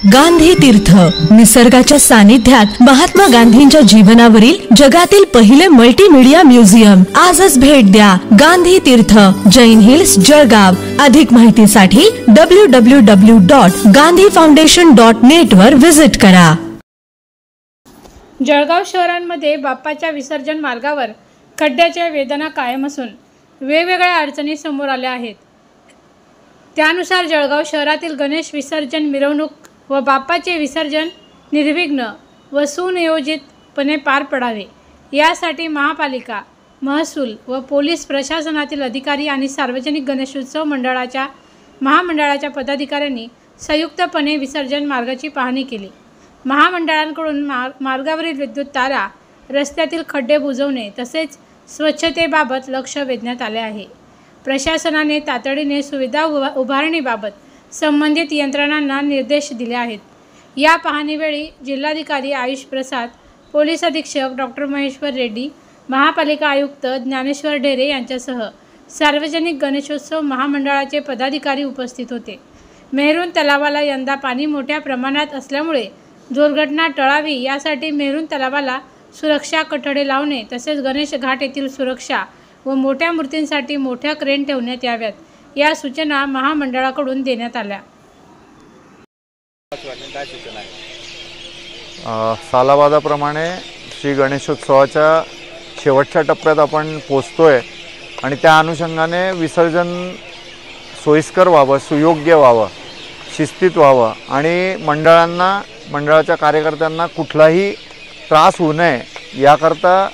गांधी तीर्थ निसर्गाच्या सानिध्यात महात्मा गांधींच्या जीवनावरील जगातील पहिले मल्टीमीडिया म्युझियम आजच भेट द्या. गांधी तीर्थ, जैन हिल्स, जळगाव. अधिक माहितीसाठी www.gandhifoundation.net वर विजिट करा. जळगाव शहरांमध्ये बाप्पाच्या विसर्जन मार्गावर खड्ड्याच्या वेदना कायम असून वेगवेगळ्या अडचणी समोर आल्या आहेत. त्यानुसार जळगाव शहरातील गणेश विसर्जन मिरवणूक व बाप्पाचे विसर्जन निर्विघ्न व सुनियोजितपणे पार पडावे यासाठी महापालिका, महसूल व पोलीस प्रशासनातील अधिकारी आणि सार्वजनिक गणेशोत्सव महामंडळाच्या पदाधिकाऱ्यांनी संयुक्तपणे विसर्जन मार्गाची पाहणी केली. महामंडळांकडून मार्गावरील विद्युत तारा, रस्त्यातील खड्डे बुजवणे तसेच स्वच्छतेबाबत लक्ष वेधण्यात आले आहे. प्रशासनाने तातडीने सुविधा उभारणीबाबत संबंधित यंत्रणांना निर्देश दिले आहेत. या पाहणीवेळी जिल्हाधिकारी आयुष प्रसाद, पोलीस अधीक्षक डॉक्टर महेश्वर रेड्डी, महापालिका आयुक्त ज्ञानेश्वर ढेरे यांच्यासह सार्वजनिक गणेशोत्सव महामंडळाचे पदाधिकारी उपस्थित होते. मेहरून तलावाला यंदा पाणी मोठ्या प्रमाणात असल्यामुळे दुर्घटना टळावी यासाठी मेहरून तलावाला सुरक्षा कठडे लावणे तसेच गणेश घाट येथील सुरक्षा व मोठ्या मूर्तींसाठी मोठ्या क्रेन ठेवण्यात याव्यात या सूचना महामंडळाकडून देण्यात आल्या. सालाबादाप्रमाणे श्री गणेशोत्सवाच्या शेवटच्या टप्प्यात आपण पोचतोय आणि त्या अनुषंगाने विसर्जन सोयीस्कर व्हावं, सुयोग्य व्हावं, शिस्तीत व्हावं आणि मंडळाच्या कार्यकर्त्यांना कुठलाही त्रास होऊ नये याकरता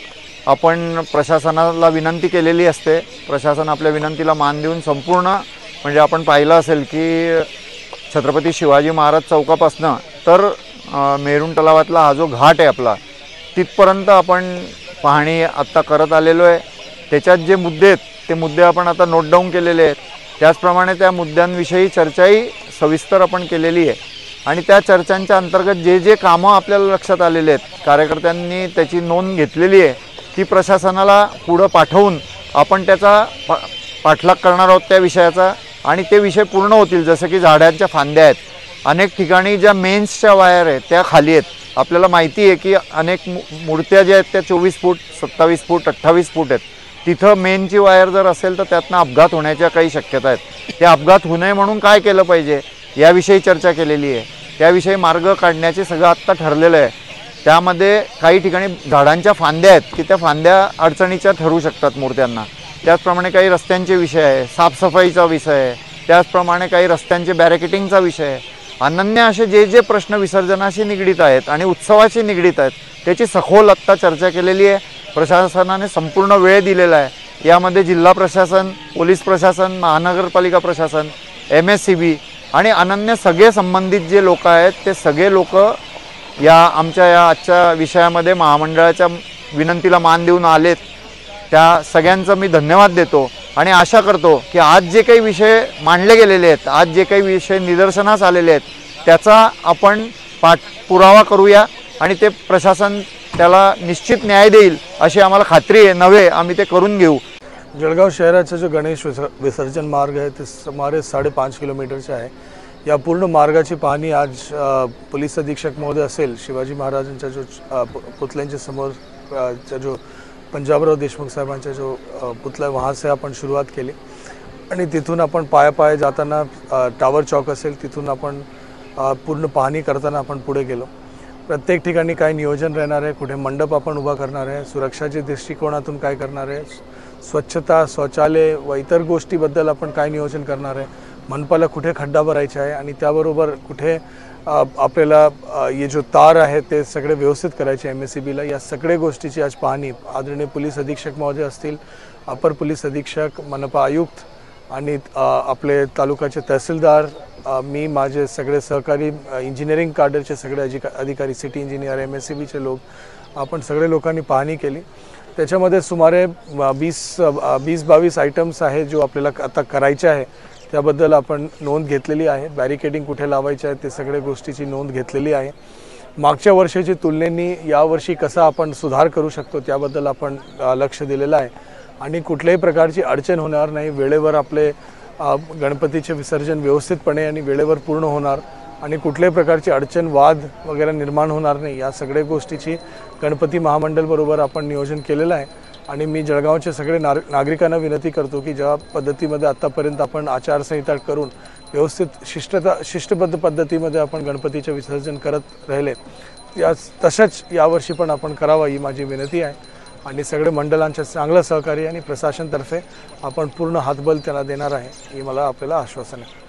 आपण प्रशासनाला विनंती केलेली असते. प्रशासन आपल्या विनंतीला मान देऊन संपूर्ण म्हणजे आपण पाहिलं असेल की छत्रपती शिवाजी महाराज चौकापासनं तर मेहरून तलावातला हा जो घाट आहे आपला तिथपर्यंत आपण पाहणी आत्ता करत आलेलो आहे. त्याच्यात जे मुद्दे आहेत ते मुद्दे आपण आता नोट डाऊन केलेले आहेत. त्याचप्रमाणे त्या मुद्द्यांविषयी चर्चाही सविस्तर आपण केलेली आहे आणि त्या चर्चांच्या अंतर्गत जे जे कामं आपल्याला लक्षात आलेले आहेत, कार्यकर्त्यांनी त्याची नोंद घेतलेली आहे, ती प्रशासनाला पुढं पाठवून आपण त्याचा पाठलाग करणार आहोत त्या विषयाचा आणि ते विषय पूर्ण होतील. जसं की झाडांच्या फांद्या आहेत, अनेक ठिकाणी ज्या मेन्सच्या वायर आहेत त्या खाली आहेत. आपल्याला माहिती आहे की अनेक मूर्त्या ज्या आहेत त्या 24 फूट, 27 फूट, 28 फूट आहेत. तिथं मेनची वायर जर असेल तर त्यातनं अपघात होण्याच्या काही शक्यता आहेत. ते अपघात होऊ नये म्हणून काय केलं पाहिजे याविषयी चर्चा केलेली आहे. त्याविषयी मार्ग काढण्याचे सगळं आत्ता ठरलेलं आहे. त्यामध्ये काही ठिकाणी झाडांच्या फांद्या आहेत की त्या फांद्या अडचणीच्या ठरू शकतात मूर्त्यांना. त्याचप्रमाणे काही रस्त्यांचे विषय आहे, साफसफाईचा विषय आहे, त्याचप्रमाणे काही रस्त्यांचे बॅरिकेटिंगचा विषय आहे. अनन्य असे जे जे प्रश्न विसर्जनाशी निगडीत आहेत आणि उत्सवाशी निगडीत आहेत त्याची सखोल आत्ता चर्चा केलेली आहे. प्रशासनाने संपूर्ण वेळ दिलेला आहे. यामध्ये जिल्हा प्रशासन, पोलीस प्रशासन, महानगरपालिका प्रशासन, MSCB आणि अनन्य सगळे संबंधित जे लोक आहेत ते सगळे लोक या आमच्या या आजच्या विषयामध्ये महामंडळाच्या विनंतीला मान देऊन आलेत. त्या सगळ्यांचा मी धन्यवाद देतो आणि आशा करतो की आज जे काही विषय मांडले गेलेले आहेत, आज जे काही विषय निदर्शनास आलेले आहेत त्याचा आपण पाठपुरावा करूया आणि ते प्रशासन त्याला निश्चित न्याय देईल अशी आम्हाला खात्री आहे. नव्हे, आम्ही ते करून घेऊ. जळगाव शहराचा जो गणेश विसर्जन मार्ग आहे ते सुमारे 5.5 किलोमीटरचा आहे. या पूर्ण मार्गाची पाहणी आज पोलीस अधीक्षक महोदय असेल, शिवाजी महाराजांच्या जो पुतळ्यांच्या समोर जो पंजाबराव देशमुख साहेबांचा जो पुतळा वहाँ से आपण सुरुवात केली आणि तिथून आपण पाया जाताना टावर चौक असेल तिथून आपण पूर्ण पाहणी करताना आपण पुढे गेलो. प्रत्येक ठिकाणी काय नियोजन राहणार आहे, कुठे मंडप आपण उभा करणार आहे, सुरक्षाच्या दृष्टिकोनातून काय करणार आहे, स्वच्छता, शौचालय व इतर गोष्टीबद्दल आपण काय नियोजन करणार आहे, मनपाला कुठे खड्डा भरायचा आहे आणि त्याबरोबर कुठे आपल्याला हे जो तार आहे ते सगळे व्यवस्थित करायचे MSCBला. या सगळ्या गोष्टीची आज पाहणी आदरणीय पोलीस अधीक्षक महोदय असतील, अपर पोलीस अधीक्षक, मनपा आयुक्त आणि आपले तालुक्याचे तहसीलदार, मी, माझे सगळे सहकारी, इंजिनिअरिंग काडरचे सगळे अधिकारी, सिटी इंजिनियर, MSCBचे लोक, आपण सगळे लोकांनी पाहणी केली. त्याच्यामध्ये सुमारे 20-22 आयटम्स आहे जो आपल्याला आता करायचे आहे. त्याबद्दल आपण नोंद घेतलेली आहे. बॅरिकेडिंग कुठे लावायचे आहे ते सगळ्या गोष्टीची नोंद घेतलेली आहे. मागच्या वर्षाची तुलनेने यावर्षी कसा आपण सुधार करू शकतो त्याबद्दल आपण लक्ष दिलेलं आहे आणि कुठल्याही प्रकारची अडचण होणार नाही. वेळेवर आपले गणपतीचे विसर्जन व्यवस्थितपणे आणि वेळेवर पूर्ण होणार आणि कुठल्याही प्रकारची अडचण वाद वगैरे निर्माण होणार नाही या सगळ्या गोष्टीची गणपती महामंडळ बरोबर आपण नियोजन केलेलं आहे। आणि मी जळगावचे सगळे नागरिकांना विनंती करतो की ज्या पद्धतीमध्ये आतापर्यंत आपण आचारसंहिता करून व्यवस्थित शिस्तबद्ध पद्धतीमध्ये आपण गणपतीचे विसर्जन करत राहिलेत तशाच यावर्षी पण आपण करावा ही माझी विनंती आहे। आणि सगळे मंडळांच्या चांगलं सहकार्य आणि प्रशासनातर्फे आपण पूर्ण हातबल त्यांना देणार आहे ही मला आपल्याला आश्वासन आहे।